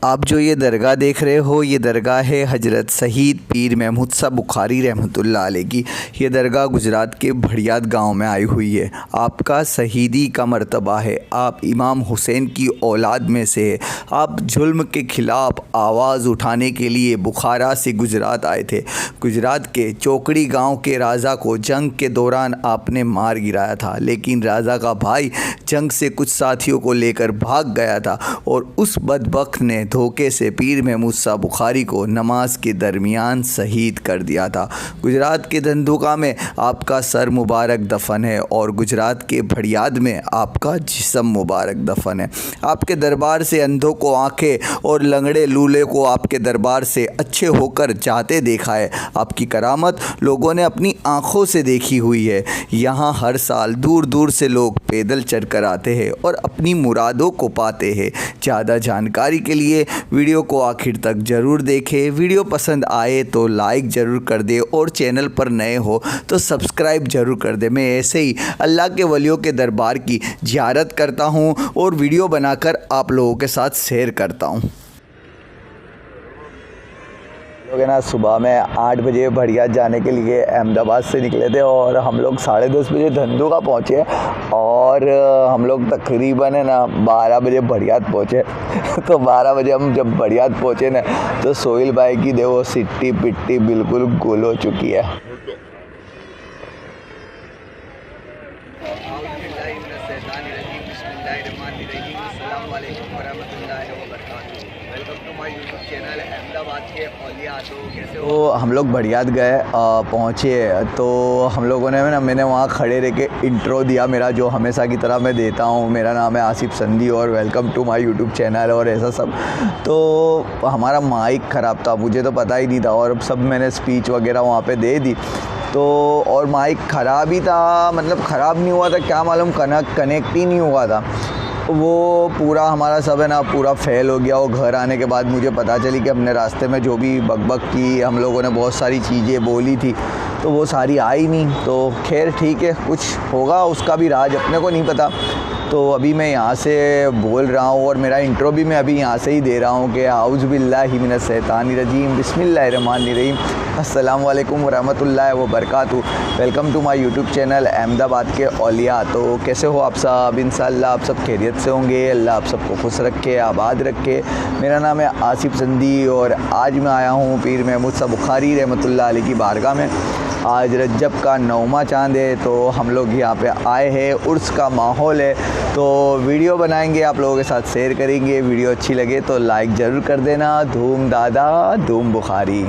आप जो ये दरगाह देख रहे हो, ये दरगाह है हज़रत सईद पीर महमूद शाह बुखारी रहमतुल्लाह अलैह की। ये दरगाह गुजरात के भड़ियात गांव में आई हुई है। आपका शहीदी का मर्तबा है, आप इमाम हुसैन की औलाद में से है। आप जुल्म के ख़िलाफ़ आवाज़ उठाने के लिए बुखारा से गुजरात आए थे। गुजरात के चौकड़ी गाँव के राजा को जंग के दौरान आपने मार गिराया था, लेकिन राजा का भाई जंग से कुछ साथियों को लेकर भाग गया था और उस बदबख्त ने धोखे से पीर महमूद शाह बुखारी को नमाज के दरमियान शहीद कर दिया था। गुजरात के धंधुका में आपका सर मुबारक दफन है और गुजरात के भड़ियात में आपका जिस्म मुबारक दफन है। आपके दरबार से अंधों को आंखें और लंगड़े लूले को आपके दरबार से अच्छे होकर जाते देखा है। आपकी करामत लोगों ने अपनी आंखों से देखी हुई है। यहाँ हर साल दूर दूर से लोग पैदल चढ़कर आते हैं और अपनी मुरादों को पाते हैं। ज़्यादा जानकारी के लिए वीडियो को आखिर तक ज़रूर देखें। वीडियो पसंद आए तो लाइक ज़रूर कर दे और चैनल पर नए हो तो सब्सक्राइब ज़रूर कर दे। मैं ऐसे ही अल्लाह के वलियों के दरबार की ज़ियारत करता हूँ और वीडियो बनाकर आप लोगों के साथ शेयर करता हूँ। लोग है ना, सुबह में 8 बजे भड़ियात जाने के लिए अहमदाबाद से निकले थे और हम लोग 10:30 बजे धंधुका पहुँचे और हम लोग तकरीबन है ना 12 बजे भड़ियात पहुँचे। तो 12 बजे हम जब भड़ियात पहुँचे ना तो सोहेल भाई की देखो सिट्टी पिट्टी बिल्कुल गुल हो चुकी है। तो हम लोग भड़ियात गए, पहुँचे तो हम लोगों ने ना, मैंने वहाँ खड़े रह के इंट्रो दिया मेरा, जो हमेशा की तरह मैं देता हूँ। मेरा नाम है आसिफ संधी और welcome to my YouTube channel और ऐसा सब। तो हमारा माइक ख़राब था, मुझे तो पता ही नहीं था और सब मैंने स्पीच वगैरह वहाँ पे दे दी। तो और माइक ख़राब ही था, मतलब ख़राब नहीं हुआ था, क्या मालूम कनेक्ट ही नहीं हुआ था। वो पूरा हमारा सब है ना पूरा फेल हो गया। वो घर आने के बाद मुझे पता चली कि अपने रास्ते में जो भी बकबक की हम लोगों ने बहुत सारी चीज़ें बोली थी तो वो सारी आई नहीं। तो खैर ठीक है, कुछ होगा, उसका भी राज अपने को नहीं पता। तो अभी मैं यहाँ से बोल रहा हूँ और मेरा इंट्रो भी मैं अभी यहाँ से ही दे रहा हूँ कि आउज़ु बिल्लाहि मिनश शैतानिर रजीम बिस्मिल्लाहिर्रहमानिर्रहीम अस्सलामु अलैकुम वरहमतुल्लाहि वबरकातुहू। Welcome to my YouTube channel Ahmedabad के औलिया। तो कैसे हो आप सब? इंशाअल्लाह आप सब खैरियत से होंगे। अल्लाह आप सबको खुश रखे, आबाद रखे। मेरा नाम है आसिफ संधी और आज मैं आया हूँ पीर महमूद शाह बुखारी रहमतुल्लाह अलैह की बारगाह में। आज रजब का 9वां चाँद है तो हम लोग यहाँ पे आए हैं, उर्स का माहौल है तो वीडियो बनाएंगे, आप लोगों के साथ शेयर करेंगे। वीडियो अच्छी लगे तो लाइक ज़रूर कर देना। धूम दादा धूम बुखारी।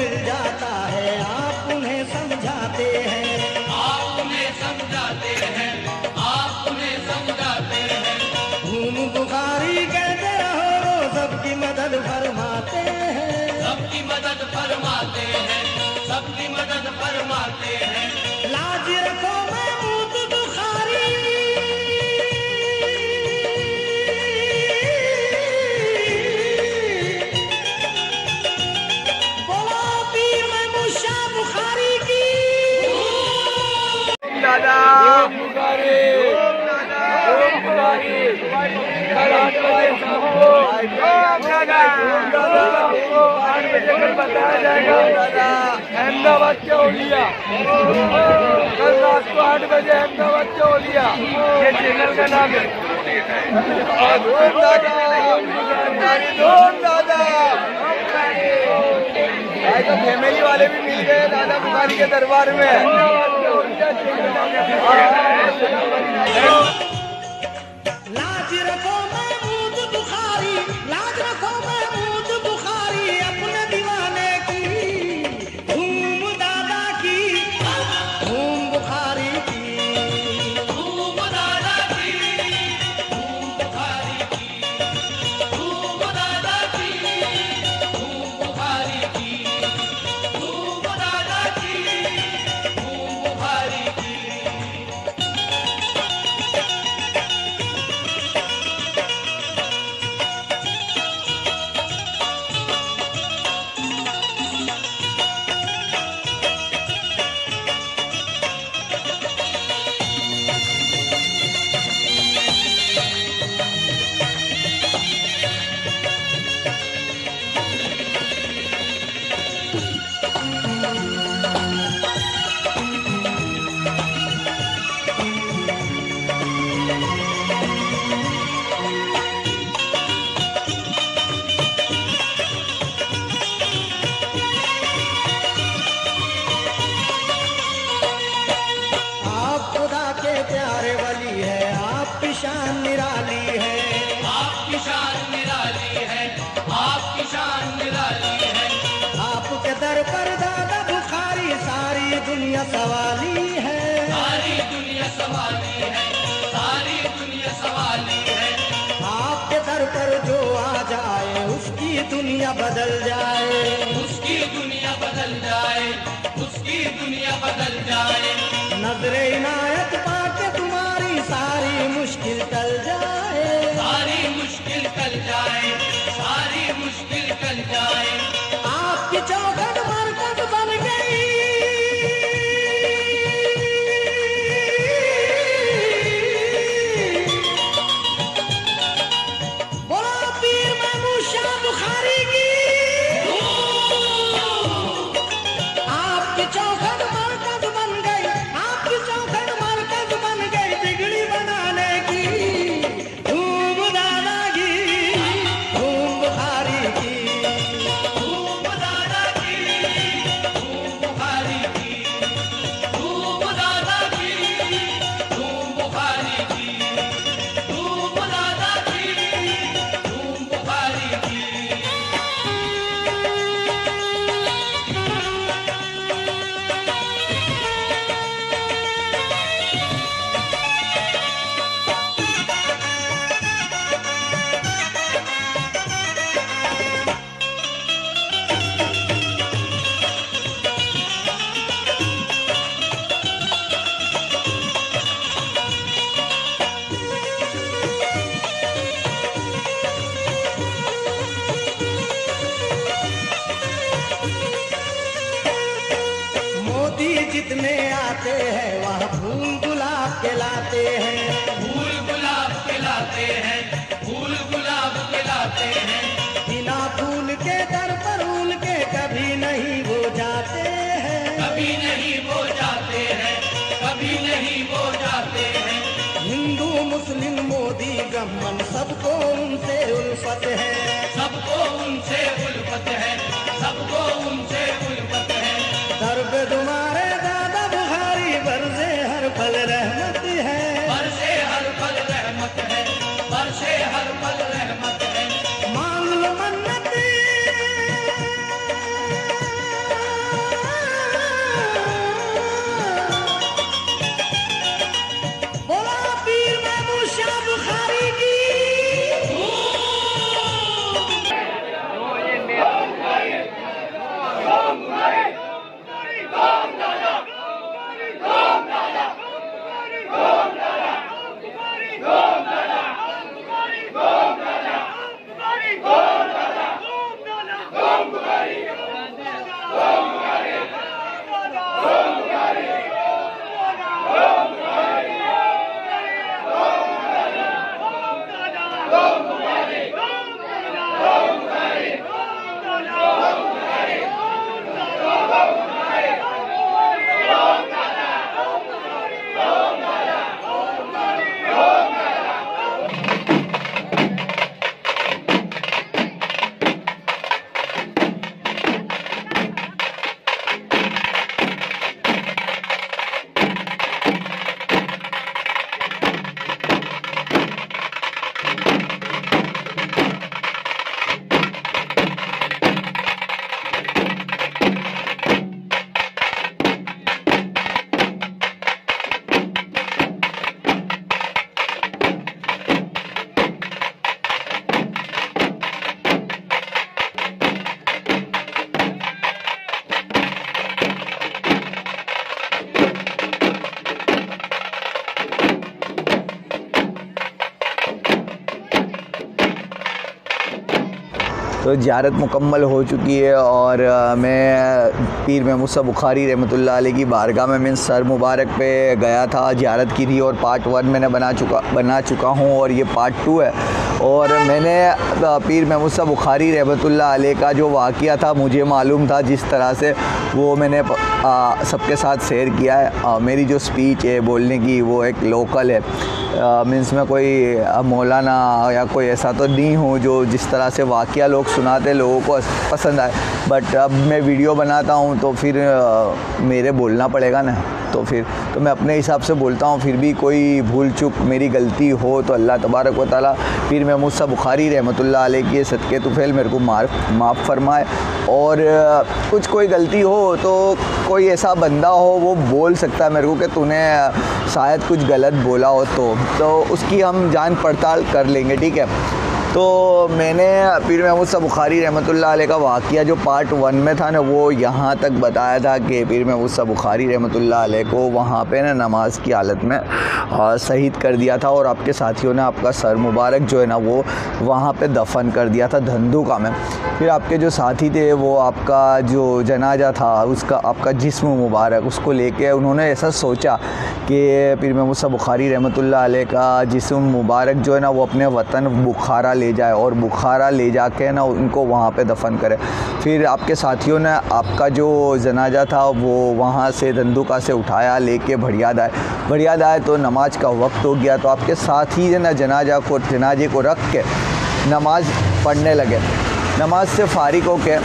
मिल जाता है, आप उन्हें समझाते हैं, आप उन्हें समझाते हैं, आप उन्हें समझाते हैं। घूम बुखारी कहते रहो, सबकी मदद फरमाते हैं, सबकी मदद फरमाते हैं, सबकी मदद फरमाते हैं। लाज रखो महमूद बुखारी, बोलो पीर महमूद शाह बुखारी की। दादा बताया जाएगा अहमदाबाद के ओलिया, कल रात को 8 बजे अहमदाबाद के ओलिया, ये चैनल का नाम है। भाई तो फैमिली वाले भी मिल गए दादा बुखारी के दरबार में। लाज रखो महमूद बुखारी, लाज रखो महमूद बुखारी, अपने दीवाने की धूम दादा की, धूम बुखारी की। धूम दादा की, धूम बुखारी की, धूम दादा की, धूम बुखारी की, धूम दादा की, धूम बुखारी की। आप खुदा के प्यारे वली है, आपकी शान निराली है, आपकी शान निराली है, आपकी शान निराली है। आपके दर पर दादा बुखारी सारी दुनिया सवाली है, सारी दुनिया सवाली है, सारी दुनिया सवाली है। आपके दर पर जो आ जाए उसकी दुनिया बदल जाए, उसकी दुनिया बदल जाए, उसकी दुनिया बदल जाए। नजरे इनायत पाके तुम्हारी सारी मुश्किल टल जाए, सारी मुश्किल टल जाए, सारी मुश्किल टल जाए। आपकी चौखट मरकज बन गई, बोलो पीर महमूद शाह बुखारी की। आपकी चौखट मरकज बन गई, आपकी चौखट मरकज बन गई, बिगड़ी बनाने की धूम दादा की, धूम बुखारी की। धूम दादा की, धूम बुखारी की, धूम दादा की, धूम बुखारी की, धूम दादा की, धूम बुखारी की। मोदी जितने आते हैं वहाँ फूल गुलाब के लाते हैं, फूल गुलाब के लाते हैं, फूल गुलाब के लाते हैं। बिना फूल के दर पर उल के कभी नहीं वो जाते हैं, कभी नहीं वो जाते हैं, कभी नहीं वो जाते हैं। हिंदू मुस्लिम मोदी ब्राह्मण सबको उनसे उल्फत है, सबको उनसे उल्फत है, सबको उनसे उल्फत है। दर्द तुम्हारे दादा बुखारी बरसे हर पल रहमत है, बरसे हर पल रहमत है, बरसे हर पल रहमत है। मांग लो मन्नत, तो ज़ियारत मुकम्मल हो चुकी है और मैं पीर महमूद मूसा बुखारी रहमतुल्लाह अलैह की बारगाह में सर मुबारक पे गया था, ज़ियारत की थी और पार्ट 1 मैंने बना चुका हूँ और ये पार्ट 2 है। और मैंने पीर महमूद मूसा बुखारी रहमतुल्लाह अलैह का जो वाक़या था मुझे मालूम था, जिस तरह से वो मैंने सबके साथ शेयर किया है। मेरी जो स्पीच है बोलने की वो एक लोकल है, मीन्स मैं कोई मौलाना या कोई ऐसा तो नहीं हूँ जो जिस तरह से वाक़या लोग सुनाते लोगों को पसंद आए। बट अब मैं वीडियो बनाता हूँ तो फिर मेरे बोलना पड़ेगा ना, तो मैं अपने हिसाब से बोलता हूँ। फिर भी कोई भूल चूक मेरी गलती हो तो अल्लाह तबारक व तआला पीर महमूद मूसा बुखारी रहमतुल्लाह अलैह के सदक़े तुफ़ैल मेरे को माफ़ फरमाए। और कुछ कोई गलती हो तो कोई ऐसा बंदा हो वो बोल सकता है मेरे को कि तूने शायद कुछ गलत बोला हो तो उसकी हम जांच पड़ताल कर लेंगे, ठीक है। तो मैंने पीर महमूद मूसा बुखारी रहमतुल्लाह अलैह का वाक़या जो पार्ट 1 में था ना वो यहाँ तक बताया था कि पीर महमूद मूसा बुखारी रहमतुल्लाह अलैह को वहाँ पे ना नमाज की हालत में शहीद कर दिया था और आपके साथियों ने आपका सर मुबारक जो है ना वो वहाँ पे दफन कर दिया था धंधुका में। फिर आपके जो साथी थे वो आपका जो जनाजा था उसका आपका जिस्म मुबारक उसको लेके उन्होंने ऐसा सोचा कि पीर महमूद मूसा बुखारी रहमतुल्लाह अलैह का जिस्म मुबारक जो है ना वो अपने वतन बुखारा ले जाए और बुखारा ले जाके ना उनको वहाँ पे दफन करे। फिर आपके साथियों ने आपका जो जनाजा था वो वहाँ से धंधुका से उठाया लेके भड़ियाद आए तो नमाज का वक्त हो गया। तो आपके साथी ना जनाजे को रख के नमाज पढ़ने लगे। नमाज से फ़ारिग होके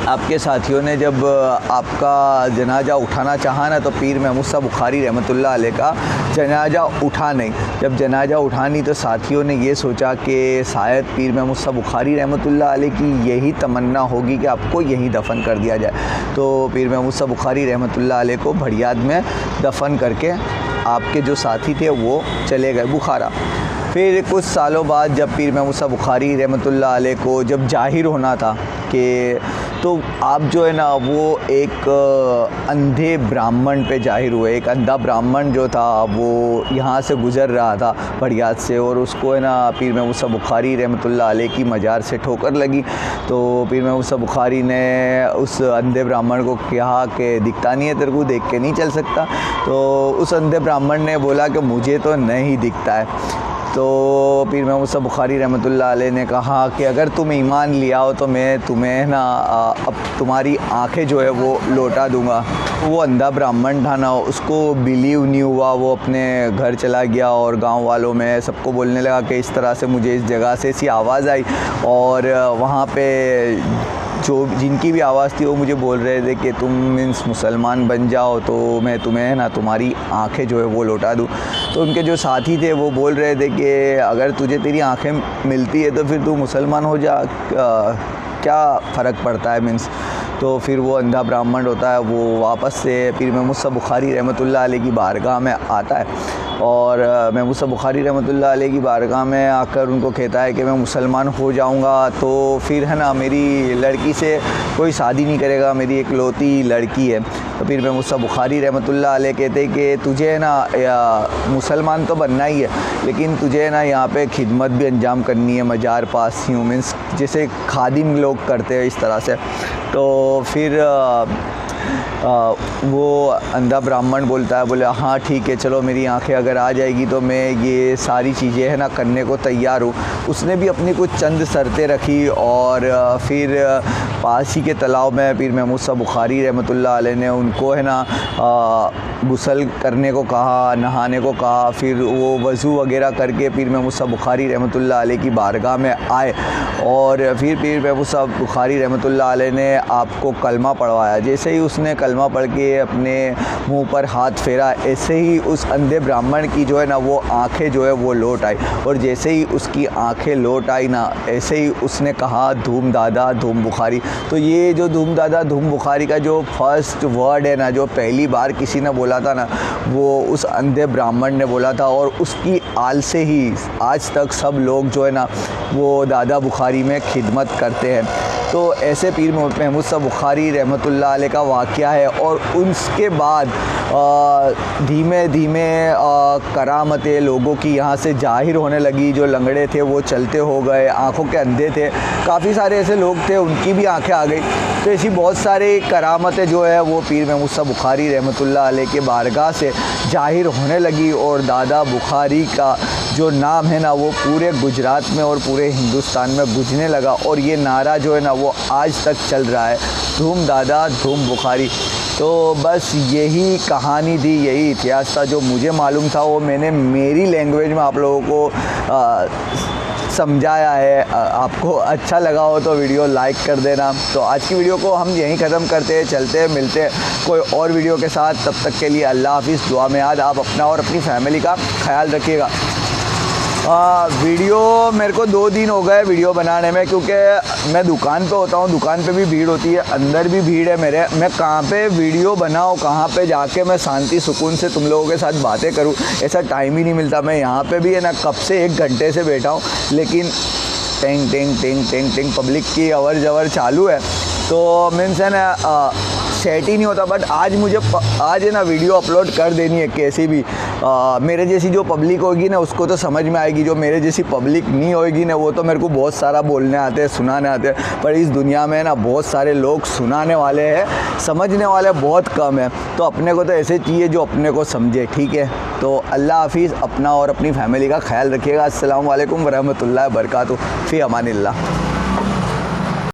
आपके साथियों ने जब आपका जनाजा उठाना चाहा ना तो पीर महमूद मूसा बुखारी रहमतुल्लाह अलैह का जनाजा उठा नहीं। जब जनाजा उठा नहीं तो साथियों ने ये सोचा कि शायद पीर महमूद मूसा बुखारी रहमतुल्लाह अलैह की यही तमन्ना होगी कि आपको यहीं दफन कर दिया जाए। तो पीर महमूद मूसा बुखारी रहमतुल्लाह अलैह को भड़ियाद में दफन करके आपके जो साथी थे वो चले गए बुखारा। फिर कुछ सालों बाद जब पीर महमूद मूसा बुखारी रहमतुल्लाह अलैह को जब जाहिर होना था कि तो आप जो है ना वो एक अंधे ब्राह्मण पे जाहिर हुए। एक अंधा ब्राह्मण जो था वो यहाँ से गुज़र रहा था भड़ियाद से और उसको है ना पीर महमूद मूसा बुखारी रहमतुल्लाह अलैह की मजार से ठोकर लगी। तो पीर महमूद मूसा बुखारी ने उस अंधे ब्राह्मण को कहा कि दिखता नहीं है तेरे को, देख के नहीं चल सकता। तो उस अंधे ब्राह्मण ने बोला कि मुझे तो नहीं दिखता है। तो पीर महमूद मूसा बुखारी रहमतुल्लाह अलैह ने कहा कि अगर तुम ईमान लिया हो तो मैं तुम्हें ना अब तुम्हारी आंखें जो है वो लौटा दूंगा। वो अंधा ब्राह्मण था ना उसको बिलीव नहीं हुआ, वो अपने घर चला गया और गांव वालों में सबको बोलने लगा कि इस तरह से मुझे इस जगह से ऐसी आवाज़ आई और वहाँ पे जो जिनकी भी आवाज़ थी वो मुझे बोल रहे थे कि तुम मीन्स मुसलमान बन जाओ तो मैं तुम्हें ना तुम्हारी आंखें जो है वो लौटा दूँ। तो उनके जो साथी थे वो बोल रहे थे कि अगर तुझे तेरी आंखें मिलती है तो फिर तू मुसलमान हो जा, क्या फ़र्क पड़ता है मीन्स। तो फिर वो अंधा ब्राह्मण होता है वो वापस से पीर महमूद मूसा बुखारी रहमतुल्लाह अलैह की बारगाह में आता है और महमूद मूसा बुखारी रहमतुल्लाह अलैह की बारगाह में आकर उनको कहता है कि मैं मुसलमान हो जाऊंगा तो फिर है ना मेरी लड़की से कोई शादी नहीं करेगा, मेरी एक लौती लड़की है। तो फिर महमूद मूसा बुखारी रहमतुल्लाह अलैह कहते हैं कि तुझे है ना मुसलमान तो बनना ही है लेकिन तुझे है ना यहाँ पे खिदमत भी अंजाम करनी है मजार पास ही मीन्स जैसे खादिम लोग करते हैं इस तरह से। तो फिर वो अंधा ब्राह्मण बोलता है, बोले हाँ ठीक है चलो मेरी आंखें अगर आ जाएगी तो मैं ये सारी चीज़ें है ना करने को तैयार हूँ। उसने भी अपनी कुछ चंद शर्तें रखी और फिर पास ही के तालाब में पीर महमूद मूसा बुखारी रहमतुल्लाह अलैह ने उनको है ना गुस्ल करने को कहा, नहाने को कहा। फिर वो वज़ू वगैरह करके पीर महमूद मूसा बुखारी रहमतुल्लाह अलैह की बारगाह में आए और फिर पीर महमूद मूसा बुखारी रहमतुल्लाह अलैह ने आपको कलमा पढ़वाया। जैसे ही उसने कलमा पढ़ के अपने मुंह पर हाथ फेरा ऐसे ही उस अंधे ब्राह्मण की जो है ना वो आंखें जो है वो लौट आई और जैसे ही उसकी आंखें लौट आई ना ऐसे ही उसने कहा धूम दादा धूम बुखारी। तो ये जो धूम दादा धूम बुखारी का जो फर्स्ट वर्ड है ना जो पहली बार किसी ने बोला था ना वो उस अंधे ब्राह्मण ने बोला था और उसकी आल से ही आज तक सब लोग जो है ना वो दादा बुखारी में खिदमत करते हैं। तो ऐसे पीर महमूद साहब बुखारी रहमतुल्लाह अलैह का वाक़या है। और उसके बाद धीमे धीमे करामतें लोगों की यहाँ से जाहिर होने लगी। जो लंगड़े थे वो चलते हो गए, आँखों के अंधे थे, काफ़ी सारे ऐसे लोग थे उनकी भी आंखें आ गई। तो ऐसी बहुत सारी करामतें जो है वो पीर महमूद साहब बुखारी रहमतुल्लाह अलैह के बारगाह से जाहिर होने लगी। और दादा बुखारी का जो नाम है ना वो पूरे गुजरात में और पूरे हिंदुस्तान में गूंजने लगा। और ये नारा जो है ना वो आज तक चल रहा है, धूम दादा धूम बुखारी। तो बस यही कहानी थी, यही इतिहास था जो मुझे मालूम था, वो मैंने मेरी लैंग्वेज में आप लोगों को समझाया है। आपको अच्छा लगा हो तो वीडियो लाइक कर देना। तो आज की वीडियो को हम यहीं ख़त्म करते हैं, चलते हैं, मिलते हैं कोई और वीडियो के साथ। तब तक के लिए अल्लाह हाफिज़। दुआ में याद, आप अपना और अपनी फैमिली का ख्याल रखिएगा। वीडियो मेरे को 2 दिन हो गए वीडियो बनाने में, क्योंकि मैं दुकान पे होता हूँ, दुकान पे भी भीड़ होती है, अंदर भी भीड़ है मेरे। मैं कहाँ पे वीडियो बनाऊँ, कहाँ पे जाके मैं शांति सुकून से तुम लोगों के साथ बातें करूँ, ऐसा टाइम ही नहीं मिलता। मैं यहाँ पे भी है ना कब से 1 घंटे से बैठा हूँ, लेकिन tang tang tang tang tang public की अवर जवर चालू है। तो मीन्स है ना सेट ही नहीं होता। बट आज मुझे आज है ना वीडियो अपलोड कर देनी है कैसी भी। मेरे जैसी जो पब्लिक होगी ना उसको तो समझ में आएगी, जो मेरे जैसी पब्लिक नहीं होगी ना वो तो मेरे को बहुत सारा बोलने आते हैं, सुनाने आते हैं। पर इस दुनिया में ना बहुत सारे लोग सुनाने वाले हैं, समझने वाले बहुत कम है। तो अपने को तो ऐसे चाहिए जो अपने को समझे, ठीक है। तो अल्लाह हाफिज़, अपना और अपनी फैमिली का ख्याल रखिएगा। अस्सलामु अलैकुम वरहमतुल्लाहि वबरकातुहू, फ़ी अमानिल्लाह।